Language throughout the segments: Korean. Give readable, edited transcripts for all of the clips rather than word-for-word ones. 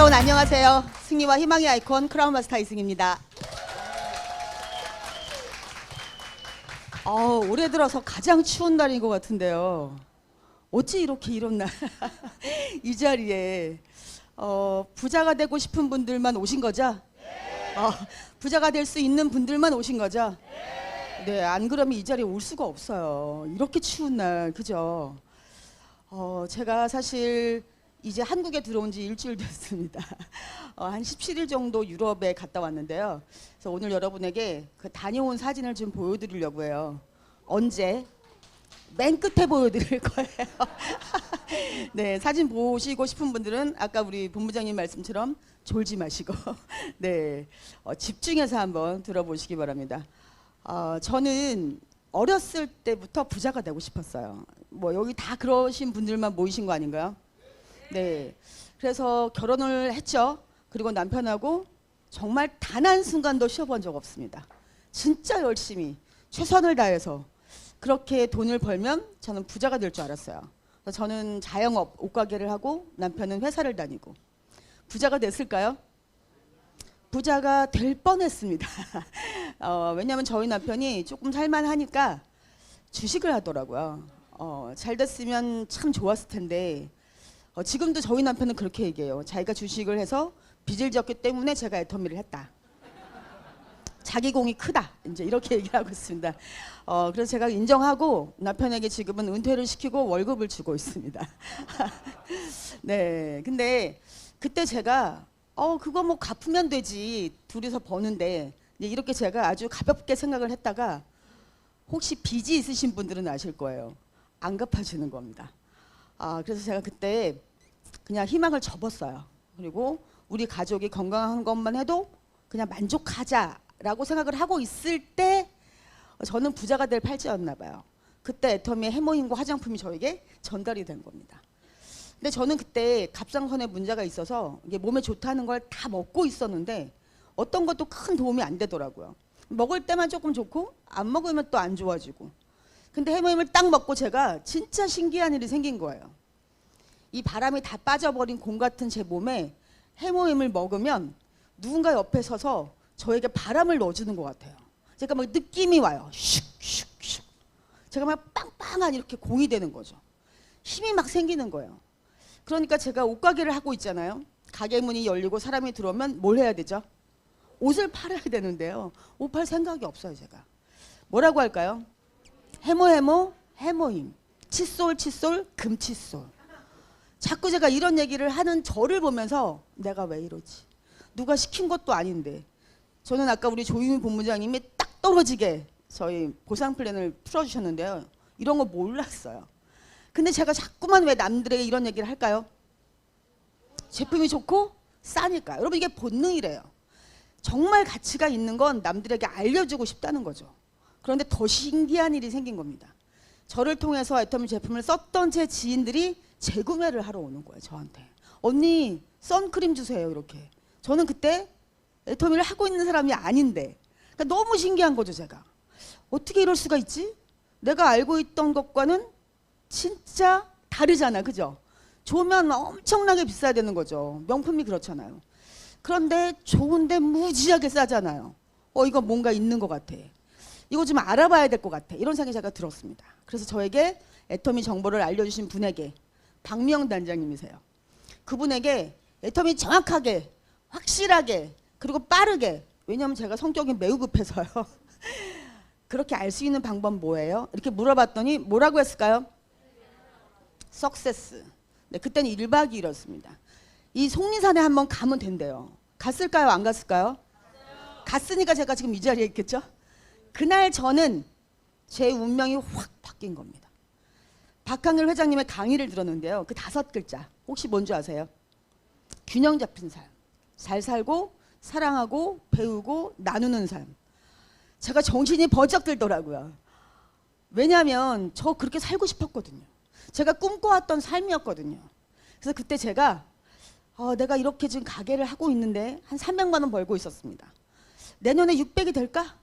여러분 안녕하세요. 승리와 희망의 아이콘 크라운 마스터 이승입니다. 올해 들어서 가장 추운 날인 것 같은데요. 어찌 이렇게 이런 날 이 자리에 부자가 되고 싶은 분들만 오신 거죠? 부자가 될 수 있는 분들만 오신 거죠? 네, 안 그러면 이 자리에 올 수가 없어요. 이렇게 추운 날, 그죠? 제가 사실 이제 한국에 들어온 지 일주일 됐습니다. 한 17일 정도 유럽에 갔다 왔는데요. 그래서 오늘 여러분에게 그 다녀온 사진을 좀 보여드리려고 해요. 언제? 맨 끝에 보여드릴 거예요. 네, 사진 보시고 싶은 분들은 아까 우리 본부장님 말씀처럼 졸지 마시고 네, 집중해서 한번 들어보시기 바랍니다. 저는 어렸을 때부터 부자가 되고 싶었어요. 뭐 여기 다 그러신 분들만 모이신 거 아닌가요? 네, 그래서 결혼을 했죠. 그리고 남편하고 정말 단 한 순간도 쉬어본 적 없습니다. 진짜 열심히 최선을 다해서 그렇게 돈을 벌면 저는 부자가 될 줄 알았어요. 그래서 저는 자영업, 옷가게를 하고 남편은 회사를 다니고 부자가 됐을까요? 부자가 될 뻔했습니다. 왜냐하면 저희 남편이 조금 살만하니까 주식을 하더라고요. 잘 됐으면 참 좋았을 텐데 지금도 저희 남편은 그렇게 얘기해요. 자기가 주식을 해서 빚을 졌기 때문에 제가 애터미를 했다. 자기 공이 크다. 이제 이렇게 얘기하고 있습니다. 그래서 제가 인정하고 남편에게 지금은 은퇴를 시키고 월급을 주고 있습니다. 네, 근데 그때 제가 그거 뭐 갚으면 되지. 둘이서 버는데 이렇게 제가 아주 가볍게 생각을 했다가 혹시 빚이 있으신 분들은 아실 거예요. 안 갚아지는 겁니다. 그래서 제가 그때 그냥 희망을 접었어요. 그리고 우리 가족이 건강한 것만 해도 그냥 만족하자라고 생각을 하고 있을 때 저는 부자가 될 팔찌였나 봐요. 그때 애터미의 해모임과 화장품이 저에게 전달이 된 겁니다. 근데 저는 그때 갑상선에 문제가 있어서 이게 몸에 좋다는 걸 다 먹고 있었는데 어떤 것도 큰 도움이 안 되더라고요. 먹을 때만 조금 좋고 안 먹으면 또 안 좋아지고. 근데 해모임을 딱 먹고 제가 진짜 신기한 일이 생긴 거예요. 이 바람이 다 빠져버린 공 같은 제 몸에 해모임을 먹으면 누군가 옆에 서서 저에게 바람을 넣어주는 것 같아요. 제가 막 느낌이 와요. 슉슉슉. 제가 막 빵빵한 이렇게 공이 되는 거죠. 힘이 막 생기는 거예요. 그러니까 제가 옷가게를 하고 있잖아요. 가게 문이 열리고 사람이 들어오면 뭘 해야 되죠? 옷을 팔아야 되는데요. 옷 팔 생각이 없어요, 제가. 뭐라고 할까요? 해모임. 칫솔, 금칫솔. 자꾸 제가 이런 얘기를 하는 저를 보면서 내가 왜 이러지? 누가 시킨 것도 아닌데. 저는 아까 우리 조유미 본부장님이 딱 떨어지게 저희 보상 플랜을 풀어주셨는데요. 이런 거 몰랐어요. 근데 제가 자꾸만 왜 남들에게 이런 얘기를 할까요? 제품이 좋고 싸니까. 여러분 이게 본능이래요. 정말 가치가 있는 건 남들에게 알려주고 싶다는 거죠. 그런데 더 신기한 일이 생긴 겁니다. 저를 통해서 애터미 제품을 썼던 제 지인들이 재구매를 하러 오는 거예요. 저한테. 언니 선크림 주세요. 이렇게. 저는 그때 애터미를 하고 있는 사람이 아닌데 그러니까 너무 신기한 거죠. 제가. 어떻게 이럴 수가 있지? 내가 알고 있던 것과는 진짜 다르잖아. 그죠? 좋으면 엄청나게 비싸야 되는 거죠. 명품이 그렇잖아요. 그런데 좋은데 무지하게 싸잖아요. 이거 뭔가 있는 것 같아. 이거 좀 알아봐야 될 것 같아. 이런 생각이 제가 들었습니다. 그래서 저에게 애터미 정보를 알려주신 분에게 박명 단장님이세요. 그분에게 애터미 정확하게 확실하게 그리고 빠르게 왜냐하면 제가 성격이 매우 급해서요. 그렇게 알 수 있는 방법 뭐예요? 이렇게 물어봤더니 뭐라고 했을까요? 석세스. 네, 그때는 1박 2일이었습니다. 이 속리산에 한번 가면 된대요. 갔을까요? 안 갔을까요? 갔으니까 제가 지금 이 자리에 있겠죠? 그날 저는 제 운명이 확 바뀐 겁니다. 박항일 회장님의 강의를 들었는데요. 그 5글자 혹시 뭔지 아세요? 균형 잡힌 삶. 잘 살고 사랑하고 배우고 나누는 삶. 제가 정신이 번쩍 들더라고요. 왜냐하면 저 그렇게 살고 싶었거든요. 제가 꿈꿔왔던 삶이었거든요. 그래서 그때 제가 내가 이렇게 지금 가게를 하고 있는데 한 300만 원 벌고 있었습니다. 내년에 600이 될까?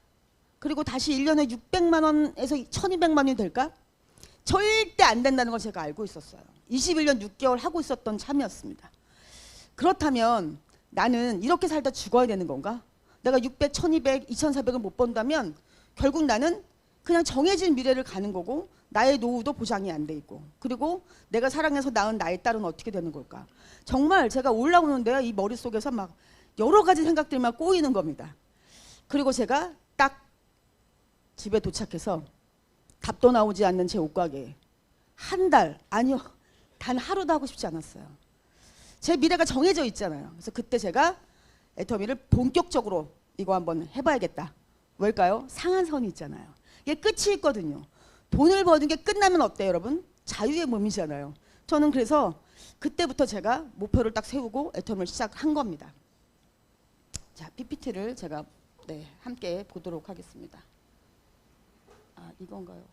그리고 다시 1년에 600만 원에서 1200만 원이 될까? 절대 안 된다는 걸 제가 알고 있었어요. 21년 6개월 하고 있었던 참이었습니다. 그렇다면 나는 이렇게 살다 죽어야 되는 건가? 내가 600, 1200, 2400을 못 번다면 결국 나는 그냥 정해진 미래를 가는 거고 나의 노후도 보장이 안 돼 있고 그리고 내가 사랑해서 낳은 나의 딸은 어떻게 되는 걸까? 정말 제가 올라오는데요. 이 머릿속에서 막 여러 가지 생각들만 꼬이는 겁니다. 그리고 제가 딱 집에 도착해서 답도 나오지 않는 제 옷가게에 한 달, 아니요, 단 하루도 하고 싶지 않았어요. 제 미래가 정해져 있잖아요. 그래서 그때 제가 애터미를 본격적으로 이거 한번 해봐야겠다. 왜일까요? 상한선이 있잖아요. 이게 끝이 있거든요. 돈을 버는 게 끝나면 어때요, 여러분? 자유의 몸이잖아요. 저는 그래서 그때부터 제가 목표를 딱 세우고 애터미를 시작한 겁니다. 자, PPT를 제가 함께 보도록 하겠습니다. 아, 이건가요?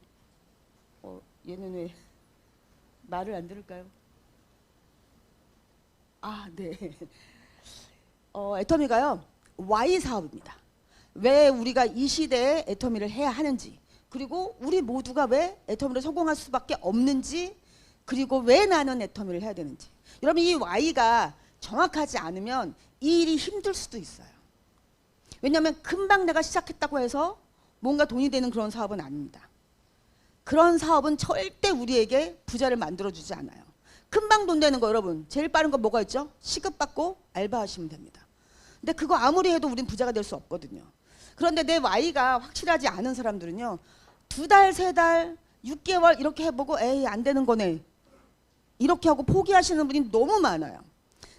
얘는 왜 말을 안 들을까요? 아, 네. 애터미가요, Y 사업입니다. 왜 우리가 이 시대에 애터미를 해야 하는지, 그리고 우리 모두가 왜 애터미를 성공할 수밖에 없는지, 그리고 왜 나는 애터미를 해야 되는지. 여러분, 이 Y가 정확하지 않으면 이 일이 힘들 수도 있어요. 왜냐하면 금방 내가 시작했다고 해서 뭔가 돈이 되는 그런 사업은 아닙니다. 그런 사업은 절대 우리에게 부자를 만들어주지 않아요. 금방 돈 되는 거 여러분 제일 빠른 거 뭐가 있죠? 시급받고 알바하시면 됩니다. 근데 그거 아무리 해도 우린 부자가 될 수 없거든요. 그런데 내 Y가 확실하지 않은 사람들은요. 2달, 3달, 6개월 이렇게 해보고 에이 안 되는 거네. 이렇게 하고 포기하시는 분이 너무 많아요.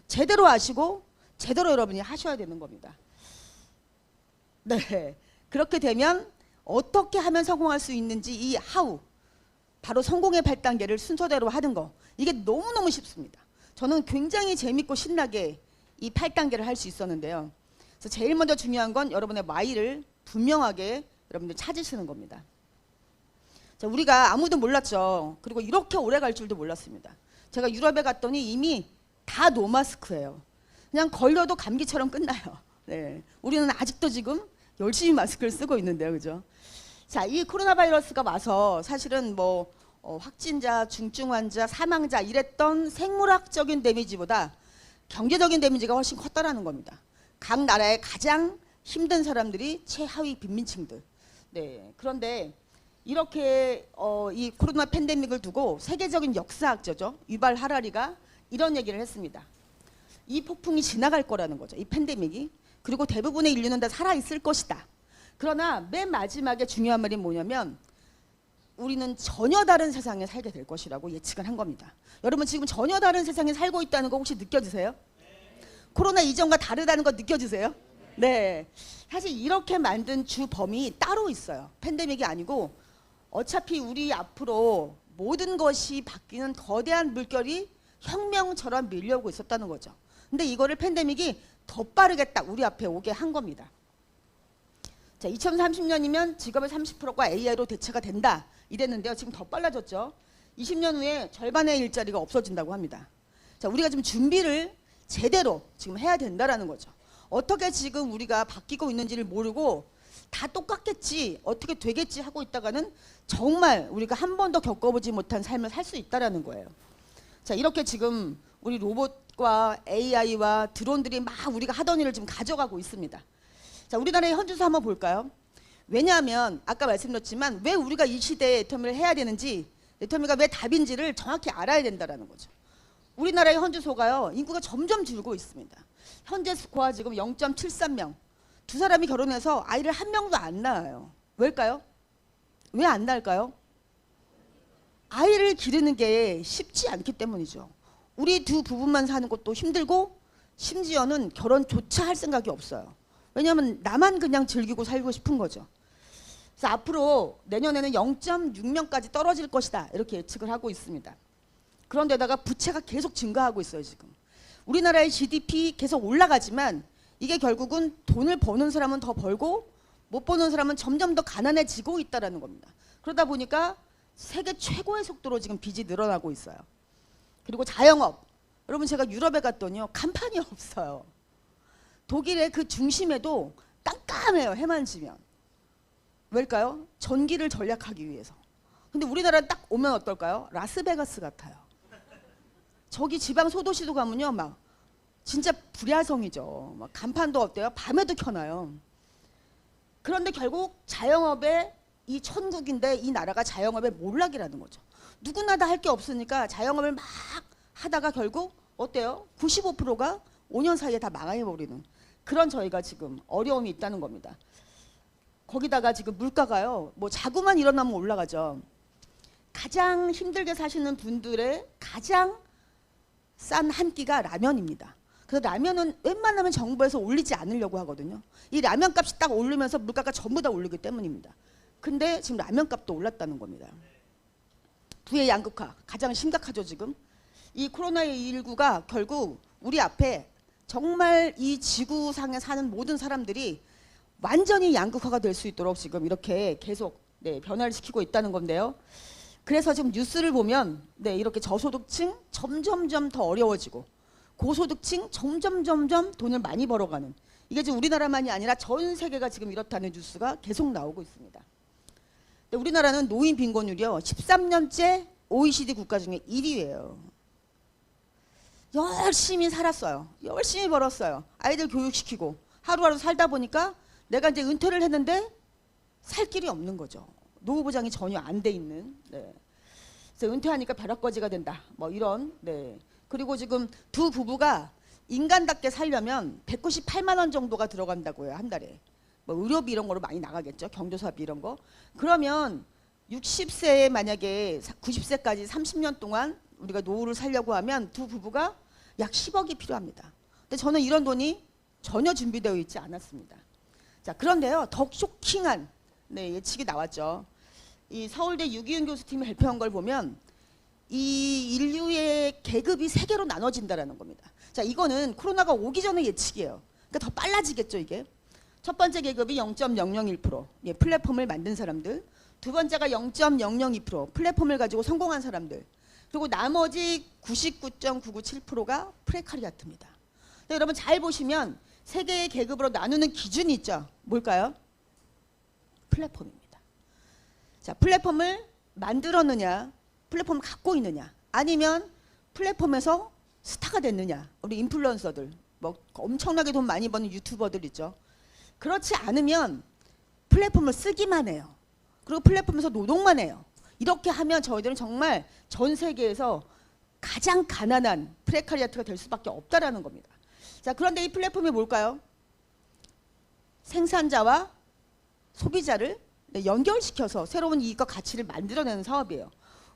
제대로 아시고 제대로 여러분이 하셔야 되는 겁니다. 네, 그렇게 되면 어떻게 하면 성공할 수 있는지 이 하우, 바로 성공의 8단계를 순서대로 하는 거, 이게 너무너무 쉽습니다. 저는 굉장히 재밌고 신나게 이 8단계를 할 수 있었는데요. 그래서 제일 먼저 중요한 건 여러분의 Y를 분명하게 여러분들 찾으시는 겁니다. 자, 우리가 아무도 몰랐죠. 그리고 이렇게 오래 갈 줄도 몰랐습니다. 제가 유럽에 갔더니 이미 다 노마스크예요. 그냥 걸려도 감기처럼 끝나요. 네, 우리는 아직도 지금 열심히 마스크를 쓰고 있는데요, 그죠? 자, 이 코로나 바이러스가 와서 사실은 뭐 확진자, 중증 환자, 사망자 이랬던 생물학적인 데미지보다 경제적인 데미지가 훨씬 컸다라는 겁니다. 각 나라의 가장 힘든 사람들이 최하위 빈민층들. 네, 그런데 이렇게 이 코로나 팬데믹을 두고 세계적인 역사학자죠, 유발 하라리가 이런 얘기를 했습니다. 이 폭풍이 지나갈 거라는 거죠, 이 팬데믹이. 그리고 대부분의 인류는 다 살아있을 것이다. 그러나 맨 마지막에 중요한 말이 뭐냐면 우리는 전혀 다른 세상에 살게 될 것이라고 예측을 한 겁니다. 여러분 지금 전혀 다른 세상에 살고 있다는 거 혹시 느껴지세요? 코로나 이전과 다르다는 거 느껴지세요? 네. 사실 이렇게 만든 주범이 따로 있어요. 팬데믹이 아니고 어차피 우리 앞으로 모든 것이 바뀌는 거대한 물결이 혁명처럼 밀려오고 있었다는 거죠. 근데 이거를 팬데믹이 더 빠르게 딱 우리 앞에 오게 한 겁니다. 자, 2030년이면 직업의 30%가 AI로 대체가 된다 이랬는데요. 지금 더 빨라졌죠. 20년 후에 절반의 일자리가 없어진다고 합니다. 자, 우리가 지금 준비를 제대로 지금 해야 된다라는 거죠. 어떻게 지금 우리가 바뀌고 있는지를 모르고 다 똑같겠지, 어떻게 되겠지 하고 있다가는 정말 우리가 한 번도 겪어보지 못한 삶을 살 수 있다라는 거예요. 자, 이렇게 지금 우리 로봇과 AI와 드론들이 막 우리가 하던 일을 지금 가져가고 있습니다. 자, 우리나라의 현주소 한번 볼까요? 왜냐하면 아까 말씀드렸지만 왜 우리가 이 시대에 애터미를 해야 되는지, 애터미가 왜 답인지를 정확히 알아야 된다는 거죠. 우리나라의 현주소가요, 인구가 점점 줄고 있습니다. 현재 스코어 지금 0.73명. 두 사람이 결혼해서 아이를 한 명도 안 낳아요. 왜일까요? 왜 안 낳을까요? 아이를 기르는 게 쉽지 않기 때문이죠. 우리 두 부부만 사는 것도 힘들고 심지어는 결혼조차 할 생각이 없어요. 왜냐하면 나만 그냥 즐기고 살고 싶은 거죠. 그래서 앞으로 내년에는 0.6명까지 떨어질 것이다 이렇게 예측을 하고 있습니다. 그런데다가 부채가 계속 증가하고 있어요. 지금 우리나라의 GDP 계속 올라가지만 이게 결국은 돈을 버는 사람은 더 벌고 못 버는 사람은 점점 더 가난해지고 있다는 겁니다. 그러다 보니까 세계 최고의 속도로 지금 빚이 늘어나고 있어요. 그리고 자영업, 여러분 제가 유럽에 갔더니요, 간판이 없어요. 독일의 그 중심에도 깜깜해요, 해만 지면. 왜일까요? 전기를 절약하기 위해서. 근데 우리나라 딱 오면 어떨까요? 라스베가스 같아요. 저기 지방 소도시도 가면요, 막 진짜 불야성이죠. 막 간판도 어때요? 밤에도 켜놔요. 그런데 결국 자영업의 이 천국인데 이 나라가 자영업의 몰락이라는 거죠. 누구나 다 할 게 없으니까 자영업을 막 하다가 결국 어때요? 95%가 5년 사이에 다 망해버리는 그런 저희가 지금 어려움이 있다는 겁니다. 거기다가 지금 물가가요. 뭐 자고만 일어나면 올라가죠. 가장 힘들게 사시는 분들의 가장 싼 한 끼가 라면입니다. 그래서 라면은 웬만하면 정부에서 올리지 않으려고 하거든요. 이 라면 값이 딱 오르면서 물가가 전부 다 오르기 때문입니다. 근데 지금 라면 값도 올랐다는 겁니다. 부의 양극화 가장 심각하죠 지금. 이 코로나19가 결국 우리 앞에 정말 이 지구상에 사는 모든 사람들이 완전히 양극화가 될 수 있도록 지금 이렇게 계속 변화를 시키고 있다는 건데요. 그래서 지금 뉴스를 보면 이렇게 저소득층 점점점 더 어려워지고 고소득층 점점 돈을 많이 벌어가는 이게 지금 우리나라만이 아니라 전 세계가 지금 이렇다는 뉴스가 계속 나오고 있습니다. 우리나라는 노인 빈곤율이요 13년째 OECD 국가 중에 1위예요. 열심히 살았어요. 열심히 벌었어요. 아이들 교육시키고 하루하루 살다 보니까 내가 이제 은퇴를 했는데 살 길이 없는 거죠. 노후 보장이 전혀 안 돼 있는. 그래서 은퇴하니까 벼락거지가 된다. 뭐 이런. 그리고 지금 두 부부가 인간답게 살려면 198만 원 정도가 들어간다고요. 한 달에. 뭐 의료비 이런 거로 많이 나가겠죠. 경조사비 이런 거. 그러면 60세에 만약에 90세까지 30년 동안 우리가 노후를 살려고 하면 두 부부가 약 10억이 필요합니다. 근데 저는 이런 돈이 전혀 준비되어 있지 않았습니다. 자, 그런데요. 더 쇼킹한 예측이 나왔죠. 이 서울대 유기윤 교수팀이 발표한 걸 보면 이 인류의 계급이 세 개로 나눠진다라는 겁니다. 자, 이거는 코로나가 오기 전의 예측이에요. 그러니까 더 빨라지겠죠, 이게. 첫 번째 계급이 0.001%, 플랫폼을 만든 사람들. 두 번째가 0.002%, 플랫폼을 가지고 성공한 사람들. 그리고 나머지 99.997%가 프레카리아트입니다. 여러분 잘 보시면 세 개의 계급으로 나누는 기준이 있죠. 뭘까요? 플랫폼입니다. 자, 플랫폼을 만들었느냐, 플랫폼을 갖고 있느냐, 아니면 플랫폼에서 스타가 됐느냐. 우리 인플루언서들, 뭐 엄청나게 돈 많이 버는 유튜버들 있죠. 그렇지 않으면 플랫폼을 쓰기만 해요. 그리고 플랫폼에서 노동만 해요. 이렇게 하면 저희들은 정말 전 세계에서 가장 가난한 프레카리아트가 될 수밖에 없다라는 겁니다. 자, 그런데 이 플랫폼이 뭘까요? 생산자와 소비자를 연결시켜서 새로운 이익과 가치를 만들어내는 사업이에요.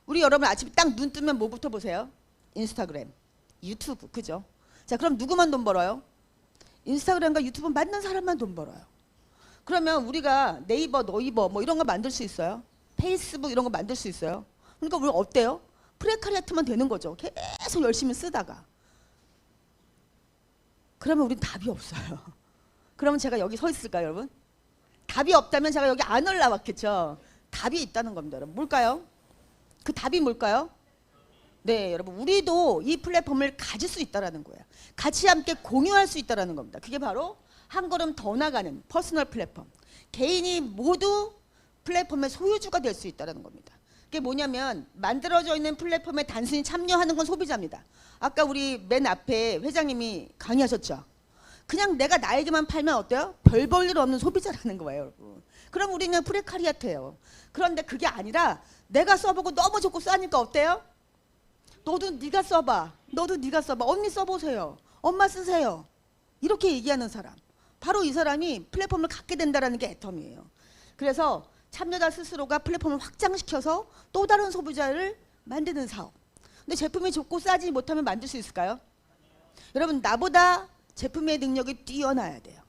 우리 여러분 아침에 딱 눈 뜨면 뭐부터 보세요? 인스타그램, 유튜브, 그죠? 자, 그럼 누구만 돈 벌어요? 인스타그램과 유튜브 만든 사람만 돈 벌어요. 그러면 우리가 네이버, 너이버 뭐 이런 거 만들 수 있어요? 페이스북 이런 거 만들 수 있어요? 그러니까 우리 어때요? 프레카리아트만 되는 거죠. 계속 열심히 쓰다가. 그러면 우린 답이 없어요. 그러면 제가 여기 서 있을까요, 여러분? 답이 없다면 제가 여기 안 올라왔겠죠. 답이 있다는 겁니다, 여러분. 뭘까요? 그 답이 뭘까요? 네, 여러분, 우리도 이 플랫폼을 가질 수 있다는 거예요. 같이 함께 공유할 수 있다는 겁니다. 그게 바로 한 걸음 더 나가는 퍼스널 플랫폼. 개인이 모두 플랫폼의 소유주가 될 수 있다는 겁니다. 그게 뭐냐면 만들어져 있는 플랫폼에 단순히 참여하는 건 소비자입니다. 아까 우리 맨 앞에 회장님이 강의하셨죠. 그냥 내가 나에게만 팔면 어때요? 별 볼 일 없는 소비자라는 거예요, 여러분. 그럼 우리는 프레카리아트예요. 그런데 그게 아니라 내가 써보고 너무 좋고 싸니까 어때요? 너도 네가 써봐. 너도 네가 써봐. 언니 써보세요. 엄마 쓰세요. 이렇게 얘기하는 사람. 바로 이 사람이 플랫폼을 갖게 된다는 게 애텀이에요. 그래서 참여자 스스로가 플랫폼을 확장시켜서 또 다른 소비자를 만드는 사업. 근데 제품이 좋고 싸지 못하면 만들 수 있을까요? 여러분, 나보다 제품의 능력이 뛰어나야 돼요.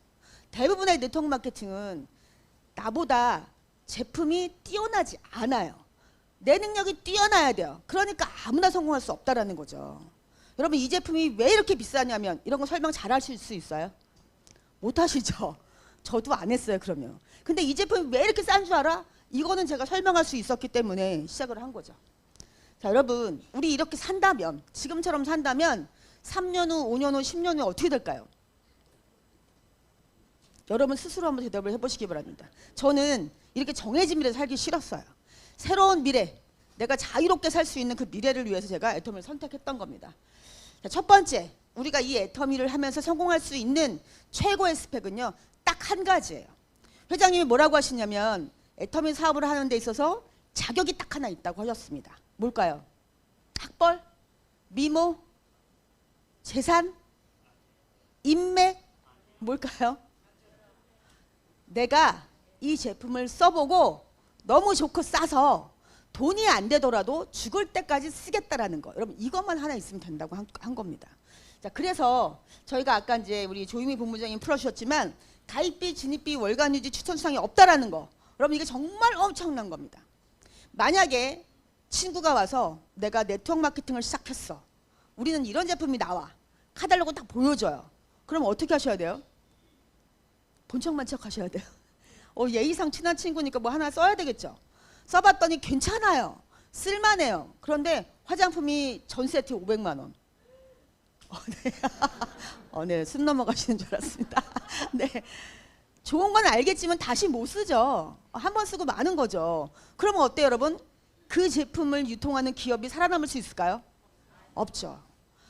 대부분의 네트워크 마케팅은 나보다 제품이 뛰어나지 않아요. 내 능력이 뛰어나야 돼요. 그러니까 아무나 성공할 수 없다라는 거죠. 여러분, 이 제품이 왜 이렇게 비싸냐면 이런 거 설명 잘 하실 수 있어요? 못 하시죠? 저도 안 했어요, 그러면. 근데 이 제품이 왜 이렇게 싼 줄 알아? 이거는 제가 설명할 수 있었기 때문에 시작을 한 거죠. 자, 여러분, 우리 이렇게 산다면, 지금처럼 산다면 3년 후, 5년 후, 10년 후에 어떻게 될까요? 여러분 스스로 한번 대답을 해보시기 바랍니다. 저는 이렇게 정해진 미래 살기 싫었어요. 새로운 미래, 내가 자유롭게 살 수 있는 그 미래를 위해서 제가 애텀을 선택했던 겁니다. 자, 첫 번째, 우리가 이 애터미를 하면서 성공할 수 있는 최고의 스펙은요, 딱 한 가지예요. 회장님이 뭐라고 하시냐면 애터미 사업을 하는 데 있어서 자격이 딱 하나 있다고 하셨습니다. 뭘까요? 학벌, 미모, 재산, 인맥, 뭘까요? 내가 이 제품을 써보고 너무 좋고 싸서 돈이 안 되더라도 죽을 때까지 쓰겠다라는 거. 여러분 이것만 하나 있으면 된다고 한 겁니다. 자, 그래서 저희가 아까 이제 우리 조유미 본부장님 풀어주셨지만 가입비, 진입비, 월간 유지, 추천 수당이 없다라는 거. 여러분 이게 정말 엄청난 겁니다. 만약에 친구가 와서 내가 네트워크 마케팅을 시작했어. 우리는 이런 제품이 나와. 카달로그 딱 보여줘요. 그럼 어떻게 하셔야 돼요? 본척만 척 하셔야 돼요. 예의상 친한 친구니까 뭐 하나 써야 되겠죠. 써봤더니 괜찮아요. 쓸만해요. 그런데 화장품이 전 세트 500만 원. 네. 네, 숨 넘어가시는 줄 알았습니다. 네. 좋은 건 알겠지만 다시 못 쓰죠. 한 번 쓰고 마는 거죠. 그러면 어때요, 여러분? 그 제품을 유통하는 기업이 살아남을 수 있을까요? 없죠.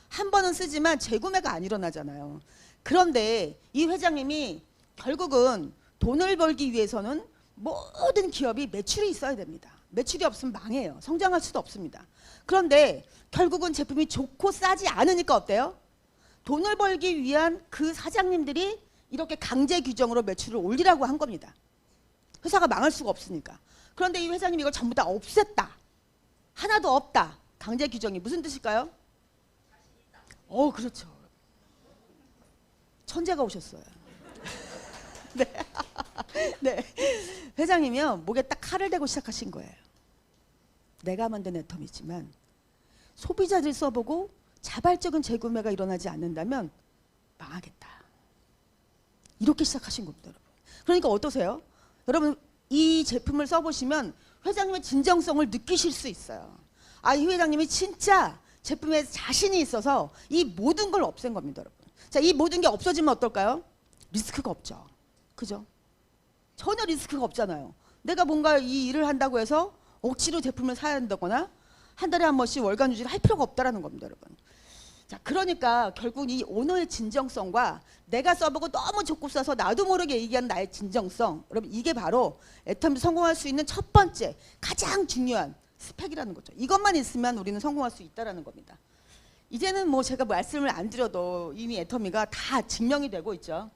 한 번은 쓰지만 재구매가 안 일어나잖아요. 그런데 이 회장님이 결국은 돈을 벌기 위해서는 모든 기업이 매출이 있어야 됩니다. 매출이 없으면 망해요. 성장할 수도 없습니다. 그런데 결국은 제품이 좋고 싸지 않으니까 어때요? 돈을 벌기 위한 그 사장님들이 이렇게 강제 규정으로 매출을 올리라고 한 겁니다. 회사가 망할 수가 없으니까. 그런데 이 회장님이 이걸 전부 다 없앴다. 하나도 없다. 강제 규정이 무슨 뜻일까요? 그렇죠. 천재가 오셨어요. 네. 네. 회장님이요, 목에 딱 칼을 대고 시작하신 거예요. 내가 만든 애텀이지만 소비자들이 써보고 자발적인 재구매가 일어나지 않는다면 망하겠다. 이렇게 시작하신 겁니다, 여러분. 그러니까 어떠세요? 여러분 이 제품을 써보시면 회장님의 진정성을 느끼실 수 있어요. 이 회장님이 진짜 제품에 자신이 있어서 이 모든 걸 없앤 겁니다, 여러분. 자, 이 모든 게 없어지면 어떨까요? 리스크가 없죠. 그죠? 전혀 리스크가 없잖아요. 내가 뭔가 이 일을 한다고 해서 억지로 제품을 사야 한다거나 한 달에 한 번씩 월간 유지를 할 필요가 없다라는 겁니다, 여러분. 자, 그러니까 결국 이 오너의 진정성과 내가 써보고 너무 좋고 싸서 나도 모르게 얘기하는 나의 진정성, 여러분 이게 바로 애텀이 성공할 수 있는 첫 번째 가장 중요한 스펙이라는 거죠. 이것만 있으면 우리는 성공할 수 있다라는 겁니다. 이제는 뭐 제가 말씀을 안 드려도 이미 애터미가 다 증명이 되고 있죠.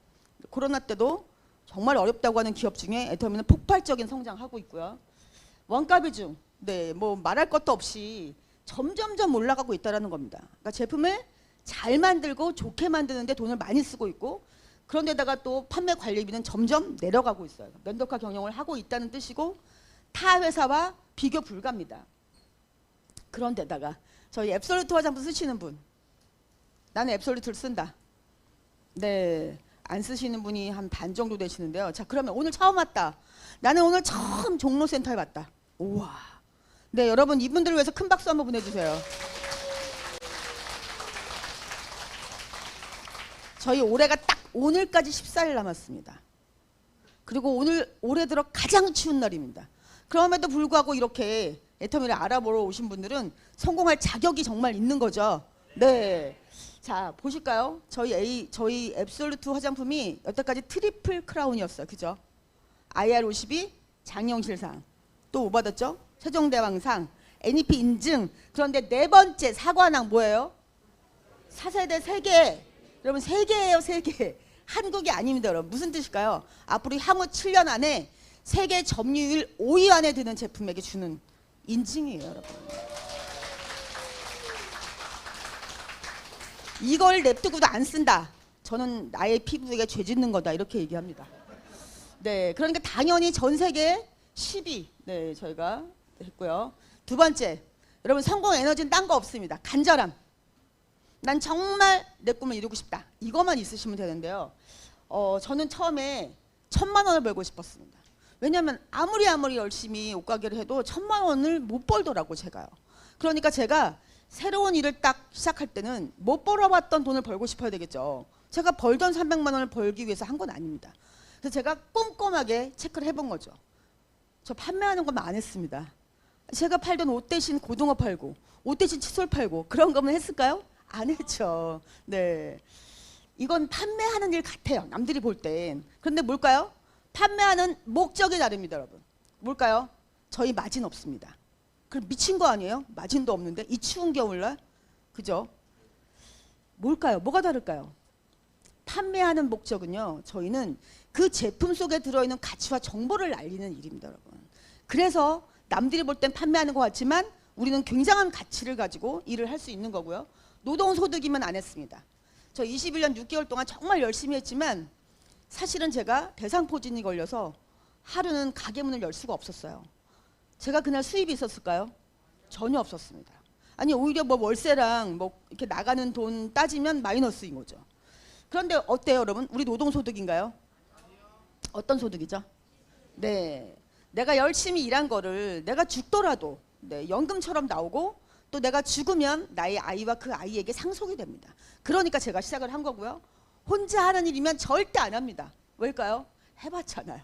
코로나 때도 정말 어렵다고 하는 기업 중에 애터미는 폭발적인 성장하고 있고요. 원가 비중, 네, 뭐 말할 것도 없이 점점점 올라가고 있다라는 겁니다. 그러니까 제품을 잘 만들고 좋게 만드는데 돈을 많이 쓰고 있고, 그런데다가 또 판매 관리비는 점점 내려가고 있어요. 면도카 경영을 하고 있다는 뜻이고 타 회사와 비교 불가입니다. 그런데다가 저희 앱솔루트 화장품 쓰시는 분, 나는 앱솔루트를 쓴다. 네, 안 쓰시는 분이 한 반 정도 되시는데요. 자, 그러면 오늘 처음 왔다. 나는 오늘 처음 종로센터에 왔다. 우와. 네, 여러분 이분들을 위해서 큰 박수 한번 보내주세요. 저희 올해가 딱 오늘까지 14일 남았습니다. 그리고 오늘 올해 들어 가장 추운 날입니다. 그럼에도 불구하고 이렇게 애터미를 알아보러 오신 분들은 성공할 자격이 정말 있는 거죠. 네. 자, 보실까요? 저희 앱솔루트 화장품이 여태까지 트리플 크라운이었어요. 그죠? IR52 장영실상, 또 뭐 받았죠? 세종대왕상, NEP 인증. 그런데 네 번째 사관왕 뭐예요? 4세대 세계. 여러분 세계예요, 세계. 한국이 아닙니다, 여러분. 무슨 뜻일까요? 앞으로 향후 7년 안에 세계 점유율 5위 안에 드는 제품에게 주는 인증이에요, 여러분. 이걸 냅두고도 안 쓴다. 저는 나의 피부에 죄 짓는 거다. 이렇게 얘기합니다. 네, 그러니까 당연히 전 세계 10위. 네, 저희가 했고요. 두 번째, 여러분 성공 에너지는 딴 거 없습니다. 간절함. 난 정말 내 꿈을 이루고 싶다. 이것만 있으시면 되는데요. 저는 처음에 1,000만 원을 벌고 싶었습니다. 왜냐하면 아무리 열심히 옷가게를 해도 1,000만 원을 못 벌더라고 제가요. 그러니까 제가 새로운 일을 딱 시작할 때는 못 벌어봤던 돈을 벌고 싶어야 되겠죠. 제가 벌던 300만 원을 벌기 위해서 한 건 아닙니다. 그래서 제가 꼼꼼하게 체크를 해본 거죠. 저 판매하는 것만 안 했습니다. 제가 팔던 옷 대신 고등어 팔고 옷 대신 칫솔 팔고 그런 거만 했을까요? 안 했죠. 네. 이건 판매하는 일 같아요. 남들이 볼 땐. 그런데 뭘까요? 판매하는 목적이 다릅니다, 여러분. 뭘까요? 저희 마진 없습니다. 그럼 미친 거 아니에요? 마진도 없는데 이 추운 겨울날, 그죠? 뭘까요? 뭐가 다를까요? 판매하는 목적은요, 저희는 그 제품 속에 들어있는 가치와 정보를 알리는 일입니다, 여러분. 그래서 남들이 볼 땐 판매하는 것 같지만 우리는 굉장한 가치를 가지고 일을 할 수 있는 거고요. 노동소득이면 안 했습니다. 저 21년 6개월 동안 정말 열심히 했지만 사실은 제가 대상포진이 걸려서 하루는 가게 문을 열 수가 없었어요. 제가 그날 수입이 있었을까요? 전혀 없었습니다. 아니 오히려 뭐 월세랑 뭐 이렇게 나가는 돈 따지면 마이너스인 거죠. 그런데 어때요, 여러분? 우리 노동소득인가요? 어떤 소득이죠? 네, 내가 열심히 일한 거를 내가 죽더라도 네, 연금처럼 나오고 또 내가 죽으면 나의 아이와 그 아이에게 상속이 됩니다. 그러니까 제가 시작을 한 거고요. 혼자 하는 일이면 절대 안 합니다. 왜일까요? 해봤잖아요.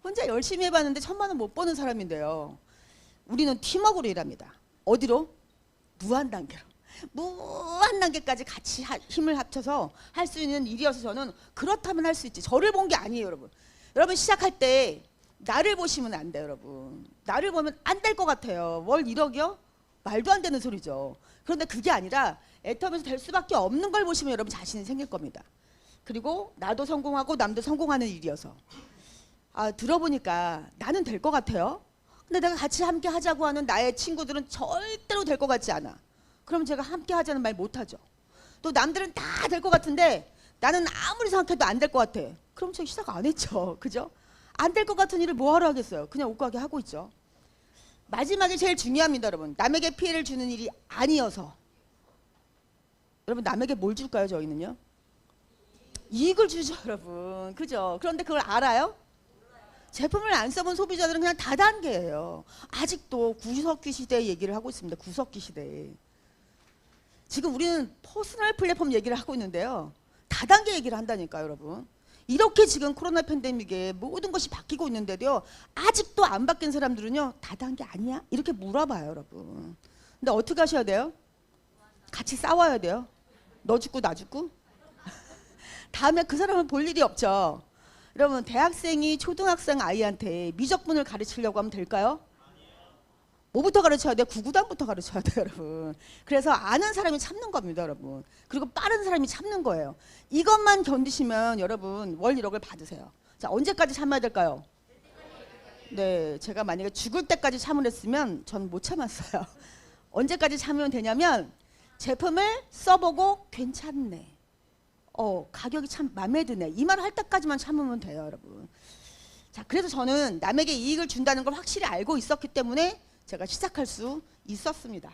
혼자 열심히 해봤는데 1,000만 원 못 버는 사람인데요. 우리는 팀워크로 일합니다. 어디로? 무한단계로. 무한단계까지 같이 힘을 합쳐서 할 수 있는 일이어서 저는 그렇다면 할 수 있지. 저를 본 게 아니에요, 여러분. 여러분 시작할 때 나를 보시면 안 돼요, 여러분. 나를 보면 안 될 것 같아요. 월 1억이요? 말도 안 되는 소리죠. 그런데 그게 아니라 애터면서 될 수밖에 없는 걸 보시면 여러분 자신이 생길 겁니다. 그리고 나도 성공하고 남도 성공하는 일이어서 들어보니까 나는 될 것 같아요. 근데 내가 같이 함께 하자고 하는 나의 친구들은 절대로 될 것 같지 않아. 그럼 제가 함께 하자는 말 못하죠. 또 남들은 다 될 것 같은데 나는 아무리 생각해도 안 될 것 같아. 그럼 제가 시작 안 했죠. 그죠? 안 될 것 같은 일을 뭐하러 하겠어요. 그냥 옷가게 하고 있죠. 마지막에 제일 중요합니다, 여러분. 남에게 피해를 주는 일이 아니어서. 여러분 남에게 뭘 줄까요, 저희는요? 이익을 주죠, 여러분. 그죠? 그런데 그걸 알아요? 제품을 안 써본 소비자들은 그냥 다단계예요. 아직도 구석기 시대 얘기를 하고 있습니다. 구석기 시대에. 지금 우리는 퍼스널 플랫폼 얘기를 하고 있는데요. 다단계 얘기를 한다니까요, 여러분. 이렇게 지금 코로나 팬데믹에 모든 것이 바뀌고 있는데도요. 아직도 안 바뀐 사람들은요. 다단계 아니야? 이렇게 물어봐요, 여러분. 근데 어떻게 하셔야 돼요? 같이 싸워야 돼요. 너 죽고 나 죽고. 다음에 그 사람은 볼 일이 없죠. 여러분 대학생이 초등학생 아이한테 미적분을 가르치려고 하면 될까요? 뭐부터 가르쳐야 돼요? 구구단부터 가르쳐야 돼요, 여러분. 그래서 아는 사람이 참는 겁니다, 여러분. 그리고 빠른 사람이 참는 거예요. 이것만 견디시면 여러분 월 1억을 받으세요. 자, 언제까지 참아야 될까요? 네, 제가 만약에 죽을 때까지 참으랬으면 전 못 참았어요. 언제까지 참으면 되냐면 제품을 써보고 괜찮네. 가격이 참 마음에 드네. 이 말 할 때까지만 참으면 돼요, 여러분. 자, 그래서 저는 남에게 이익을 준다는 걸 확실히 알고 있었기 때문에 제가 시작할 수 있었습니다.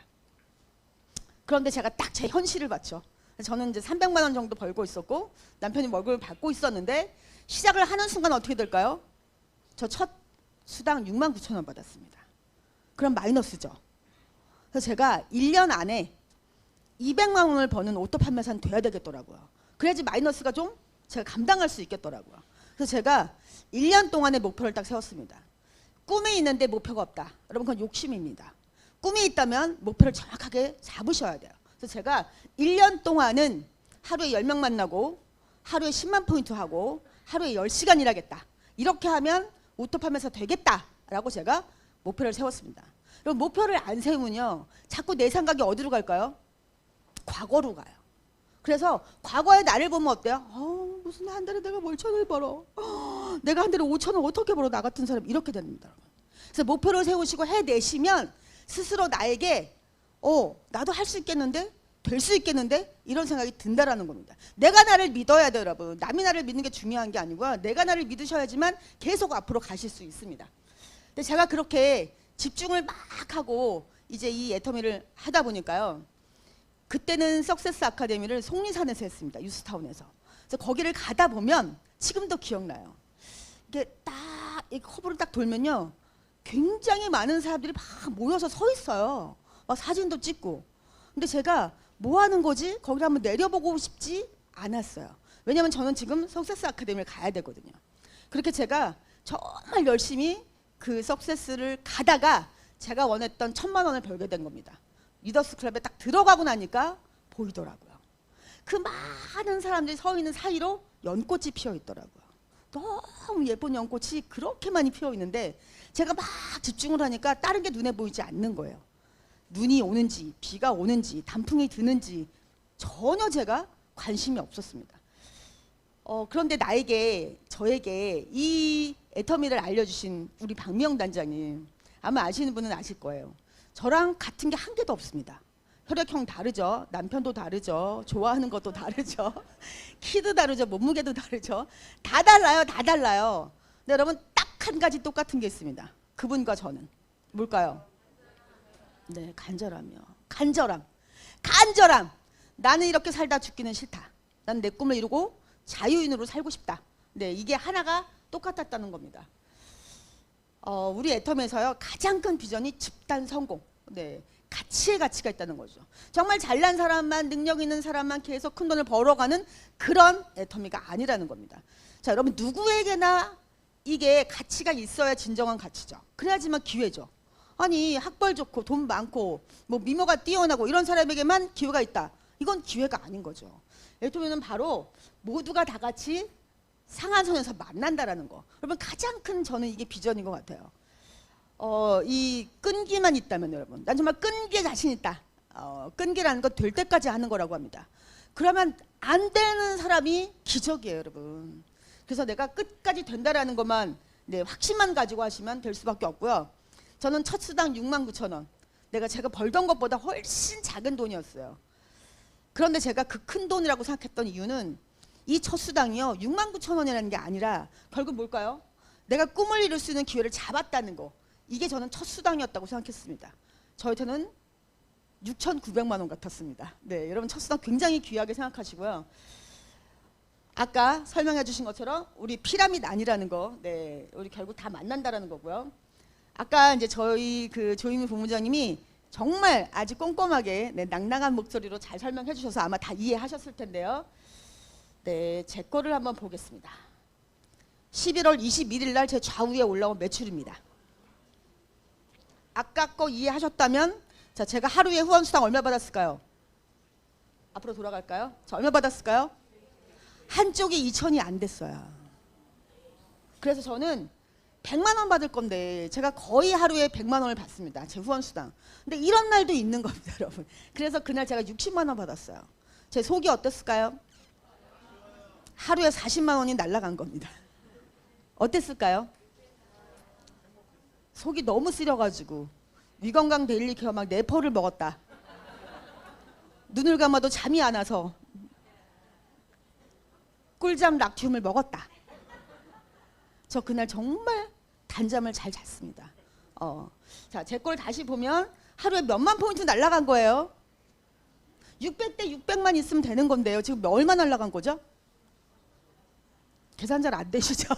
그런데 제가 딱 제 현실을 봤죠. 저는 이제 300만 원 정도 벌고 있었고 남편이 월급을 받고 있었는데 시작을 하는 순간 어떻게 될까요? 저 첫 수당 6만 9천 원 받았습니다. 그럼 마이너스죠. 그래서 제가 1년 안에 200만 원을 버는 오토 판매사는 돼야 되겠더라고요. 그래야지 마이너스가 좀 제가 감당할 수 있겠더라고요. 그래서 제가 1년 동안의 목표를 딱 세웠습니다. 꿈이 있는데 목표가 없다. 여러분 그건 욕심입니다. 꿈이 있다면 목표를 정확하게 잡으셔야 돼요. 그래서 제가 1년 동안은 하루에 10명 만나고 하루에 10만 포인트 하고 하루에 10시간 일하겠다. 이렇게 하면 오토 판매사 되겠다라고 제가 목표를 세웠습니다. 그럼 목표를 안 세우면요. 자꾸 내 생각이 어디로 갈까요? 과거로 가요. 그래서 과거의 나를 보면 어때요? 무슨 한 달에 내가 뭘 1,000원 벌어. 내가 한 달에 5,000원 어떻게 벌어. 나 같은 사람 이렇게 됩니다. 그래서 목표를 세우시고 해내시면 스스로 나에게 나도 할 수 있겠는데? 될 수 있겠는데? 이런 생각이 든다라는 겁니다. 내가 나를 믿어야 돼요, 여러분. 남이 나를 믿는 게 중요한 게 아니고요. 내가 나를 믿으셔야지만 계속 앞으로 가실 수 있습니다. 근데 제가 그렇게 집중을 막 하고 이제 이 애터미를 하다 보니까요. 그때는 석세스 아카데미를 속리산에서 했습니다. 유스타운에서. 그래서 거기를 가다 보면 지금도 기억나요. 이게 딱 이 커브를 딱 돌면요. 굉장히 많은 사람들이 막 모여서 서 있어요. 막 사진도 찍고. 근데 제가 뭐 하는 거지? 거기를 한번 내려보고 싶지 않았어요. 왜냐면 저는 지금 석세스 아카데미를 가야 되거든요. 그렇게 제가 정말 열심히 그 석세스를 가다가 제가 원했던 1,000만 원을 벌게 된 겁니다. 리더스 클럽에 딱 들어가고 나니까 보이더라고요. 그 많은 사람들이 서 있는 사이로 연꽃이 피어 있더라고요. 너무 예쁜 연꽃이 그렇게 많이 피어 있는데 제가 막 집중을 하니까 다른 게 눈에 보이지 않는 거예요. 눈이 오는지 비가 오는지 단풍이 드는지 전혀 제가 관심이 없었습니다. 그런데 저에게 이 애터미를 알려주신 우리 박미영 단장님, 아마 아시는 분은 아실 거예요. 저랑 같은 게 한 개도 없습니다. 혈액형 다르죠. 남편도 다르죠. 좋아하는 것도 다르죠. 키도 다르죠. 몸무게도 다르죠. 다 달라요. 다 달라요. 근데 여러분 딱 한 가지 똑같은 게 있습니다. 그분과 저는. 뭘까요? 네, 간절함이요. 간절함. 나는 이렇게 살다 죽기는 싫다. 난 내 꿈을 이루고 자유인으로 살고 싶다. 네, 이게 하나가 똑같았다는 겁니다. 우리 애텀에서요 가장 큰 비전이 집단 성공. 네, 가치에 가치가 있다는 거죠. 정말 잘난 사람만, 능력 있는 사람만 계속 큰 돈을 벌어가는 그런 애터미가 아니라는 겁니다. 자, 여러분 누구에게나 이게 가치가 있어야 진정한 가치죠. 그래야지만 기회죠. 아니 학벌 좋고 돈 많고 뭐 미모가 뛰어나고 이런 사람에게만 기회가 있다. 이건 기회가 아닌 거죠. 애터미는 바로 모두가 다 같이 상한선에서 만난다라는 거. 여러분 가장 큰 저는 이게 비전인 것 같아요. 이 끈기만 있다면 여러분, 난 정말 끈기에 자신 있다. 끈기라는 건 될 때까지 하는 거라고 합니다. 그러면 안 되는 사람이 기적이에요, 여러분. 그래서 내가 끝까지 된다라는 것만 네, 확신만 가지고 하시면 될 수밖에 없고요. 저는 첫 수당 69,000원. 제가 벌던 것보다 훨씬 작은 돈이었어요. 그런데 제가 그 큰 돈이라고 생각했던 이유는 이 첫 수당이요 69,000원이라는 게 아니라 결국 뭘까요? 내가 꿈을 이룰 수 있는 기회를 잡았다는 거. 이게 저는 첫 수당이었다고 생각했습니다. 저한테는 6,900만 원 같았습니다. 네, 여러분 첫 수당 굉장히 귀하게 생각하시고요. 아까 설명해 주신 것처럼 우리 피라미드 아니라는 거, 네, 우리 결국 다 만난다라는 거고요. 아까 이제 저희 그 조희미 본부장님이 정말 아주 꼼꼼하게 네, 낭낭한 목소리로 잘 설명해 주셔서 아마 다 이해하셨을 텐데요. 네, 제 거를 한번 보겠습니다. 11월 21일 날 제 좌우에 올라온 매출입니다. 아까 거 이해하셨다면 자, 제가 하루에 후원수당 얼마 받았을까요? 앞으로 돌아갈까요? 자, 얼마 받았을까요? 한쪽이 2천이 안 됐어요. 그래서 저는 100만 원 받을 건데 제가 거의 하루에 100만 원을 받습니다. 제 후원수당. 근데 이런 날도 있는 겁니다, 여러분. 그래서 그날 제가 60만 원 받았어요. 제 속이 어땠을까요? 하루에 40만 원이 날아간 겁니다. 어땠을까요? 속이 너무 쓰려가지고 위건강 데일리 케어 막 4포를 먹었다. 눈을 감아도 잠이 안 와서 꿀잠 락튬을 먹었다. 저 그날 정말 단잠을 잘 잤습니다. 자, 제 걸 다시 보면 하루에 몇만 포인트 날아간 거예요. 600대 600만 있으면 되는 건데요. 지금 얼마 날아간 거죠? 계산 잘 안 되시죠?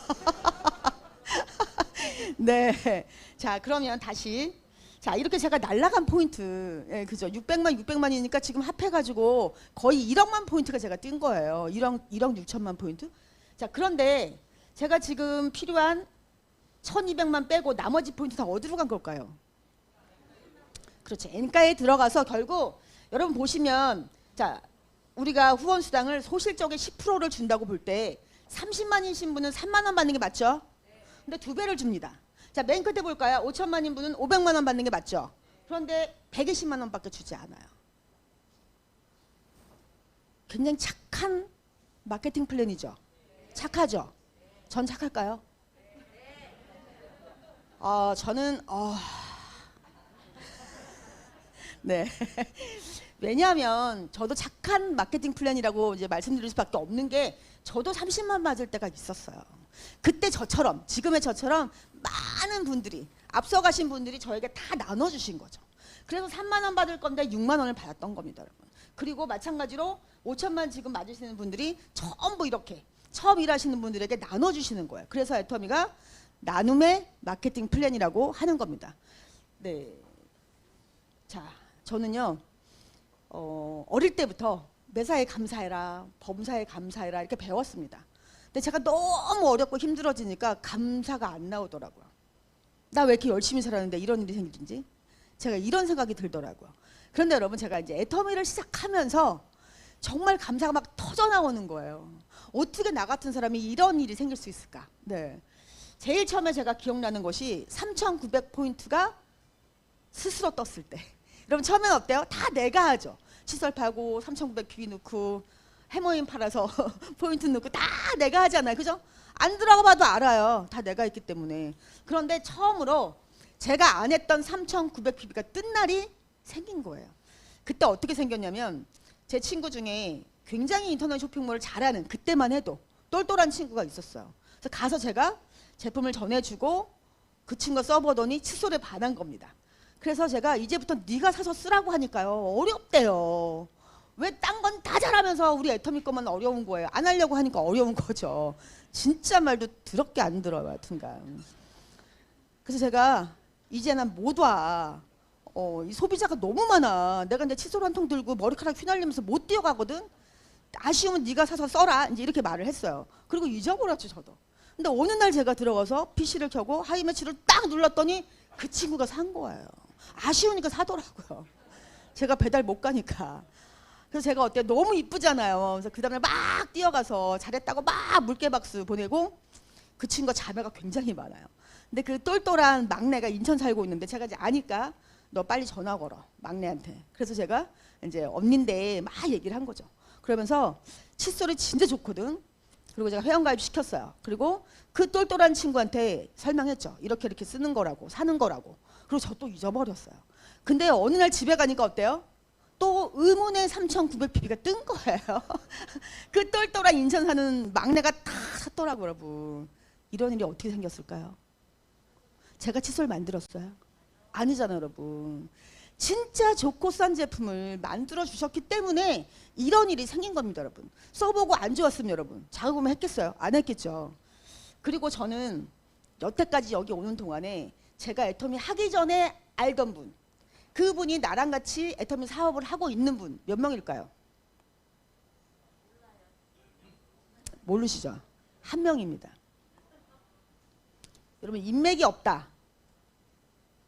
네. 자, 그러면 다시. 자, 이렇게 제가 날아간 포인트. 예, 그죠? 600만이니까 지금 합해가지고 거의 1억만 포인트가 제가 뛴 거예요. 1억 6천만 포인트. 자, 그런데 제가 지금 필요한 1200만 빼고 나머지 포인트 다 어디로 간 걸까요? 그렇죠. 엔가에 들어가서 결국 여러분 보시면 자, 우리가 후원수당을 소실적의 10%를 준다고 볼 때 30만이신 분은 3만 원 받는 게 맞죠? 근데 2배를 줍니다. 자, 맨 끝에 볼까요? 5천만인 분은 500만 원 받는 게 맞죠? 그런데 120만 원밖에 주지 않아요. 굉장히 착한 마케팅 플랜이죠. 착하죠? 전 착할까요? 저는 네. 왜냐하면 저도 착한 마케팅 플랜이라고 이제 말씀드릴 수밖에 없는 게 저도 30만 맞을 때가 있었어요. 그때 저처럼 지금의 저처럼 많은 분들이 앞서가신 분들이 저에게 다 나눠주신 거죠. 그래서 3만 원 받을 건데 6만 원을 받았던 겁니다, 여러분. 그리고 마찬가지로 5천만 지금 맞으시는 분들이 전부 이렇게 처음 일하시는 분들에게 나눠주시는 거예요. 그래서 애터미가 나눔의 마케팅 플랜이라고 하는 겁니다. 네. 자, 저는요 어릴 때부터 매사에 감사해라, 범사에 감사해라 이렇게 배웠습니다. 근데 제가 너무 어렵고 힘들어지니까 감사가 안 나오더라고요. 나 왜 이렇게 열심히 살았는데 이런 일이 생기는지 제가 이런 생각이 들더라고요. 그런데 여러분 제가 이제 애터미를 시작하면서 정말 감사가 막 터져 나오는 거예요. 어떻게 나 같은 사람이 이런 일이 생길 수 있을까? 네. 제일 처음에 제가 기억나는 것이 3,900포인트가 스스로 떴을 때. 여러분 처음에는 어때요? 다 내가 하죠. 칫솔 파고 3,900 비비 넣고 해머인 팔아서 포인트 넣고 다 내가 하잖아요. 그죠? 안 들어가 봐도 알아요. 다 내가 했기 때문에. 그런데 처음으로 제가 안 했던 3,900 PB가 뜬 날이 생긴 거예요. 그때 어떻게 생겼냐면 제 친구 중에 굉장히 인터넷 쇼핑몰을 잘하는, 그때만 해도 똘똘한 친구가 있었어요. 그래서 가서 제가 제품을 전해주고 그 친구가 써보더니 칫솔에 반한 겁니다. 그래서 제가 이제부터 네가 사서 쓰라고 하니까요. 어렵대요. 왜 딴 건 다 잘하면서 우리 애터미 거만 어려운 거예요. 안 하려고 하니까 어려운 거죠. 진짜 말도 더럽게 안 들어요. 하여튼간. 그래서 제가 이제는 못 와. 이 소비자가 너무 많아. 내가 이제 칫솔 한 통 들고 머리카락 휘날리면서 못 뛰어가거든. 아쉬우면 네가 사서 써라. 이제 이렇게 말을 했어요. 그리고 잊어버렸죠, 저도. 근데 어느 날 제가 들어가서 PC를 켜고 하이매치를 딱 눌렀더니 그 친구가 산 거예요. 아쉬우니까 사더라고요. 제가 배달 못 가니까. 그래서 제가 어때요? 너무 이쁘잖아요. 그래서 그 다음에 막 뛰어가서 잘했다고 막 물개박수 보내고, 그 친구가 자매가 굉장히 많아요. 근데 그 똘똘한 막내가 인천 살고 있는데 제가 이제 아니까 너 빨리 전화 걸어, 막내한테. 그래서 제가 이제 언니인데 막 얘기를 한 거죠. 그러면서 칫솔이 진짜 좋거든. 그리고 제가 회원가입 시켰어요. 그리고 그 똘똘한 친구한테 설명했죠. 이렇게 이렇게 쓰는 거라고, 사는 거라고. 그리고 저 또 잊어버렸어요. 근데 어느 날 집에 가니까 어때요? 또 의문의 3,900 PB가 뜬 거예요. 그 똘똘한 인천 사는 막내가 다 샀더라고요, 여러분. 이런 일이 어떻게 생겼을까요? 제가 칫솔 만들었어요? 아니잖아요, 여러분. 진짜 좋고 싼 제품을 만들어 주셨기 때문에 이런 일이 생긴 겁니다, 여러분. 써보고 안 좋았으면 여러분 자금을 했겠어요? 안 했겠죠. 그리고 저는 여태까지 여기 오는 동안에 제가 애터미 하기 전에 알던 분, 그분이 나랑 같이 애터미 사업을 하고 있는 분 몇 명일까요? 모르시죠? 한 명입니다. 여러분 인맥이 없다.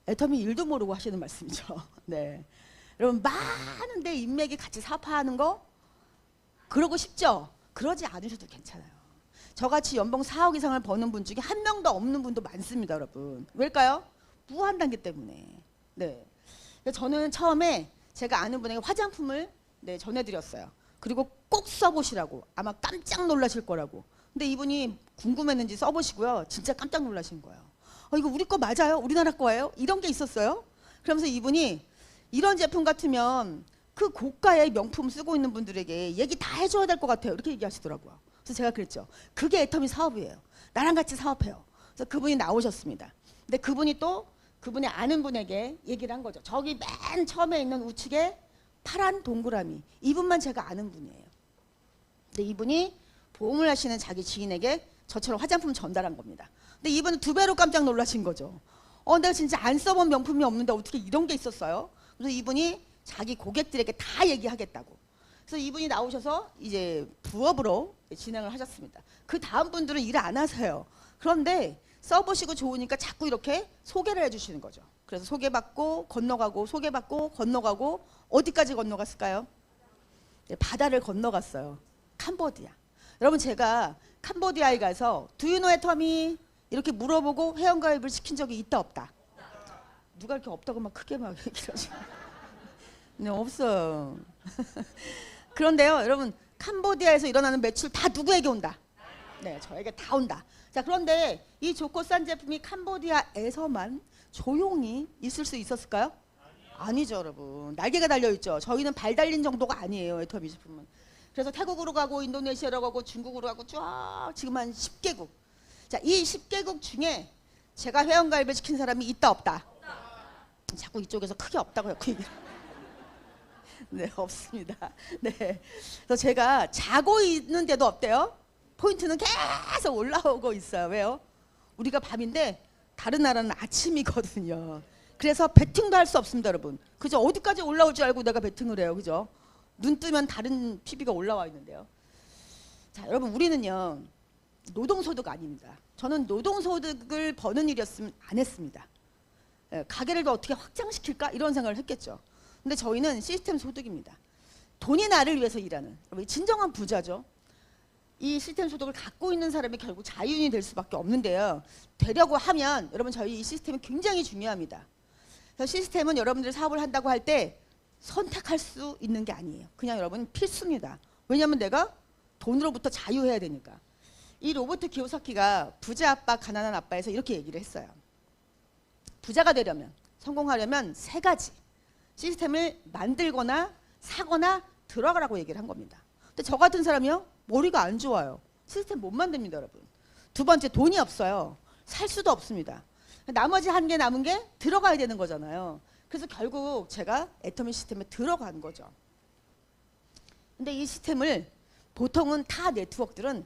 애터미 일도 모르고 하시는 말씀이죠. 네. 여러분 많은데 인맥이 같이 사업하는 거 그러고 싶죠? 그러지 않으셔도 괜찮아요. 저같이 연봉 4억 이상을 버는 분 중에 한 명도 없는 분도 많습니다, 여러분. 왜일까요? 무한 단계 때문에. 네. 저는 처음에 제가 아는 분에게 화장품을 전해드렸어요. 그리고 꼭 써보시라고. 아마 깜짝 놀라실 거라고. 근데 이분이 궁금했는지 써보시고요. 진짜 깜짝 놀라신 거예요. 이거 우리 거 맞아요? 우리나라 거예요? 이런 게 있었어요. 그러면서 이분이 이런 제품 같으면 그 고가의 명품 쓰고 있는 분들에게 얘기 다 해줘야 될 것 같아요. 이렇게 얘기하시더라고요. 그래서 제가 그랬죠. 그게 애터미 사업이에요. 나랑 같이 사업해요. 그래서 그분이 나오셨습니다. 근데 그분이 또 그분의 아는 분에게 얘기를 한 거죠. 저기 맨 처음에 있는 우측에 파란 동그라미. 이분만 제가 아는 분이에요. 근데 이분이 보험을 하시는 자기 지인에게 저처럼 화장품 전달한 겁니다. 근데 이분은 두 배로 깜짝 놀라신 거죠. 내가 진짜 안 써본 명품이 없는데 어떻게 이런 게 있었어요? 그래서 이분이 자기 고객들에게 다 얘기하겠다고. 그래서 이분이 나오셔서 이제 부업으로 진행을 하셨습니다. 그 다음 분들은 일 안 하세요. 그런데 써보시고 좋으니까 자꾸 이렇게 소개를 해주시는 거죠. 그래서 소개받고 건너가고 소개받고 건너가고 어디까지 건너갔을까요? 네, 바다를 건너갔어요. 캄보디아. 여러분 제가 캄보디아에 가서 Do you know 애터미? 이렇게 물어보고 회원가입을 시킨 적이 있다 없다? 누가 이렇게 없다고 막 크게 막 얘기하죠. 네, 없어요. 그런데요, 여러분 캄보디아에서 일어나는 매출 다 누구에게 온다? 네, 저에게 다 온다. 자, 그런데 이 좋고 싼 제품이 캄보디아에서만 조용히 있을 수 있었을까요? 아니죠, 여러분. 날개가 달려있죠. 저희는 발 달린 정도가 아니에요, 애터미 제품은. 그래서 태국으로 가고 인도네시아로 가고 중국으로 가고 쫙 지금 한 10개국. 자, 이 10개국 중에 제가 회원가입을 시킨 사람이 있다 없다? 자꾸 이쪽에서 크게 없다고요, 그 얘기를. 네, 없습니다. 네. 그래서 제가 자고 있는데도 없대요. 포인트는 계속 올라오고 있어요. 왜요? 우리가 밤인데 다른 나라는 아침이거든요. 그래서 베팅도 할 수 없습니다, 여러분. 그죠? 어디까지 올라올 줄 알고 내가 베팅을 해요. 그죠? 눈 뜨면 다른 PB가 올라와 있는데요. 자, 여러분 우리는요. 노동소득 아닙니다. 저는 노동소득을 버는 일이었으면 안 했습니다. 가게를 더 어떻게 확장시킬까? 이런 생각을 했겠죠. 근데 저희는 시스템 소득입니다. 돈이 나를 위해서 일하는, 진정한 부자죠. 이 시스템 소득을 갖고 있는 사람이 결국 자유인이 될 수밖에 없는데요. 되려고 하면 여러분 저희 이 시스템이 굉장히 중요합니다. 그래서 시스템은 여러분들 사업을 한다고 할 때 선택할 수 있는 게 아니에요. 그냥 여러분 필수입니다. 왜냐하면 내가 돈으로부터 자유해야 되니까. 이 로버트 키오사키가 부자 아빠 가난한 아빠에서 이렇게 얘기를 했어요. 부자가 되려면, 성공하려면 세 가지 시스템을 만들거나 사거나 들어가라고 얘기를 한 겁니다. 근데 저 같은 사람이요, 머리가 안 좋아요. 시스템 못 만듭니다, 여러분. 두 번째, 돈이 없어요. 살 수도 없습니다. 나머지 한 개 남은 게 들어가야 되는 거잖아요. 그래서 결국 제가 애터미 시스템에 들어간 거죠. 근데 이 시스템을 보통은 타 네트워크들은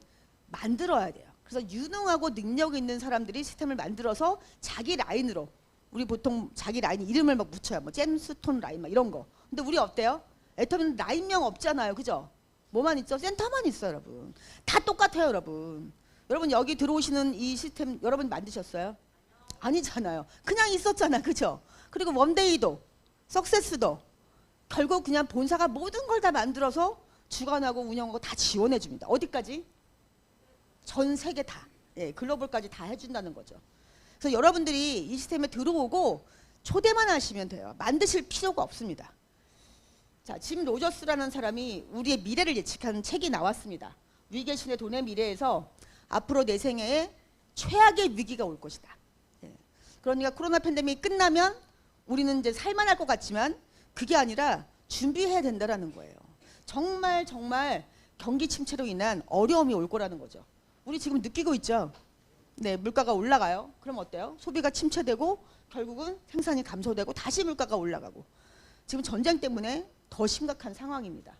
만들어야 돼요. 그래서 유능하고 능력 있는 사람들이 시스템을 만들어서 자기 라인으로, 우리 보통 자기 라인 이름을 막 붙여요. 뭐 잼스톤 라인 막 이런 거. 근데 우리 어때요? 애터미는 라인명 없잖아요. 그죠? 뭐만 있죠? 센터만 있어요, 여러분. 다 똑같아요, 여러분. 여러분 여기 들어오시는 이 시스템 여러분 만드셨어요? 아니잖아요. 그냥 있었잖아. 그죠? 그리고 원데이도 석세스도 결국 그냥 본사가 모든 걸 다 만들어서 주관하고 운영하고 다 지원해 줍니다. 어디까지? 전 세계 다. 예, 글로벌까지 다 해준다는 거죠. 그래서 여러분들이 이 시스템에 들어오고 초대만 하시면 돼요. 만드실 필요가 없습니다. 자, 짐 로저스라는 사람이 우리의 미래를 예측하는 책이 나왔습니다. 위계 신의 돈의 미래에서 앞으로 내 생애에 최악의 위기가 올 것이다. 예. 그러니까 코로나 팬데믹이 끝나면 우리는 이제 살만할 것 같지만 그게 아니라 준비해야 된다는 거예요. 정말 경기 침체로 인한 어려움이 올 거라는 거죠. 우리 지금 느끼고 있죠. 네, 물가가 올라가요. 그럼 어때요? 소비가 침체되고 결국은 생산이 감소되고 다시 물가가 올라가고 지금 전쟁 때문에 더 심각한 상황입니다.